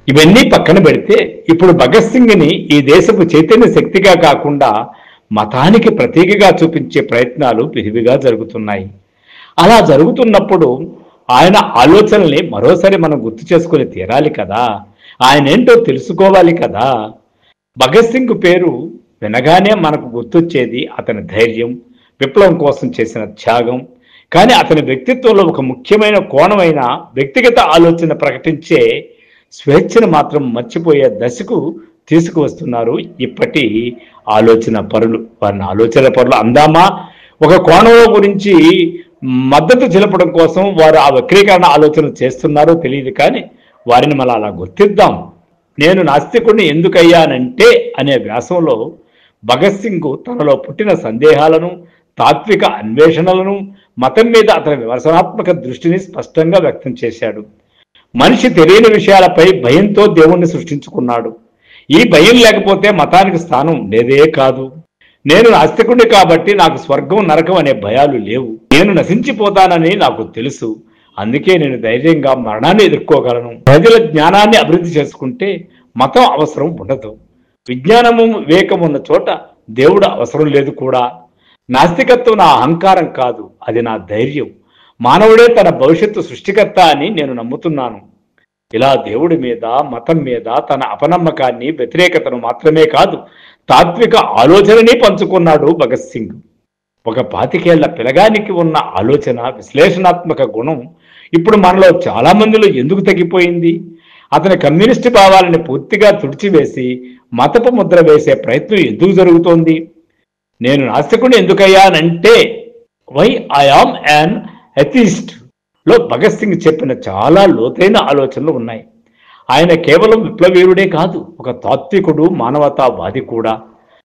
ఇవన్నీ పక్కన పెడితే ఇప్పుడు భగత్ సింగ్ని ఈ దేశపు చైతన్య శక్తిగా కాకుండా మతానికి ప్రతీకగా చూపించే ప్రయత్నాలు విరివిగా జరుగుతున్నాయి. అలా జరుగుతున్నప్పుడు ఆయన ఆలోచనల్ని మరోసారి మనం గుర్తు చేసుకుని తీరాలి కదా. ఆయన ఏంటో తెలుసుకోవాలి కదా. భగత్ సింగ్ పేరు వినగానే మనకు గుర్తొచ్చేది అతని ధైర్యం, విప్లవం కోసం చేసిన త్యాగం. కానీ అతని వ్యక్తిత్వంలో ఒక ముఖ్యమైన కోణమైన వ్యక్తిగత ఆలోచన ప్రకటించే స్వేచ్ఛను మాత్రం మర్చిపోయే దశకు తీసుకువస్తున్నారు ఇప్పటి ఆలోచన పరులు. వారిని ఆలోచన పరులు అందామా? ఒక కోణంలో గురించి మద్దతు తెలపడం కోసం వారు ఆ వక్రీకరణ ఆలోచన చేస్తున్నారో తెలియదు, కానీ వారిని మళ్ళీ అలా గుర్తిద్దాం. నేను నాస్తికుడిని ఎందుకయ్యానంటే అనే వ్యాసంలో భగత్ సింగ్ తనలో పుట్టిన సందేహాలను, తాత్విక అన్వేషణలను, మతం మీద అతని విమర్శనాత్మక దృష్టిని స్పష్టంగా వ్యక్తం చేశాడు. మనిషి తెలియని విషయాలపై భయంతో దేవుణ్ణి సృష్టించుకున్నాడు. ఈ భయం లేకపోతే మతానికి స్థానం ఉండేదే కాదు. నేను నాస్తికుడిని కాబట్టి నాకు స్వర్గం నరకం అనే భయాలు లేవు. నేను నశించిపోతానని నాకు తెలుసు. అందుకే నేను ధైర్యంగా మరణాన్ని ఎదుర్కోగలను. ప్రజల జ్ఞానాన్ని అభివృద్ధి చేసుకుంటే మతం అవసరం ఉండదు. విజ్ఞానము వివేకం ఉన్న చోట దేవుడు అవసరం లేదు కూడా. నాస్తికత్వం నా అహంకారం కాదు, అది నా ధైర్యం. మానవుడే తన భవిష్యత్తు సృష్టికర్త అని నేను నమ్ముతున్నాను. ఇలా దేవుడి మీద, మతం మీద తన అపనమ్మకాన్ని, వ్యతిరేకతను మాత్రమే కాదు, తాత్విక ఆలోచనని పంచుకున్నాడు భగత్ సింగ్. ఒక 25 ఏళ్ల పిలగానికి ఉన్న ఆలోచన, విశ్లేషణాత్మక గుణం ఇప్పుడు మనలో చాలా మందిలో ఎందుకు తగ్గిపోయింది? అతని కమ్యూనిస్టు భావాలని పూర్తిగా తుడిచివేసి మతపు ముద్ర వేసే ప్రయత్నం ఎందుకు జరుగుతోంది? నేను నాస్తికుడిని ఎందుకయ్యానంటే why I am an atheist లో భగత్ సింగ్ చెప్పిన చాలా లోతైన ఆలోచనలు ఉన్నాయి. ఆయన కేవలం విప్లవీరుడే కాదు, ఒక తాత్వికుడు, మానవతావాది కూడా.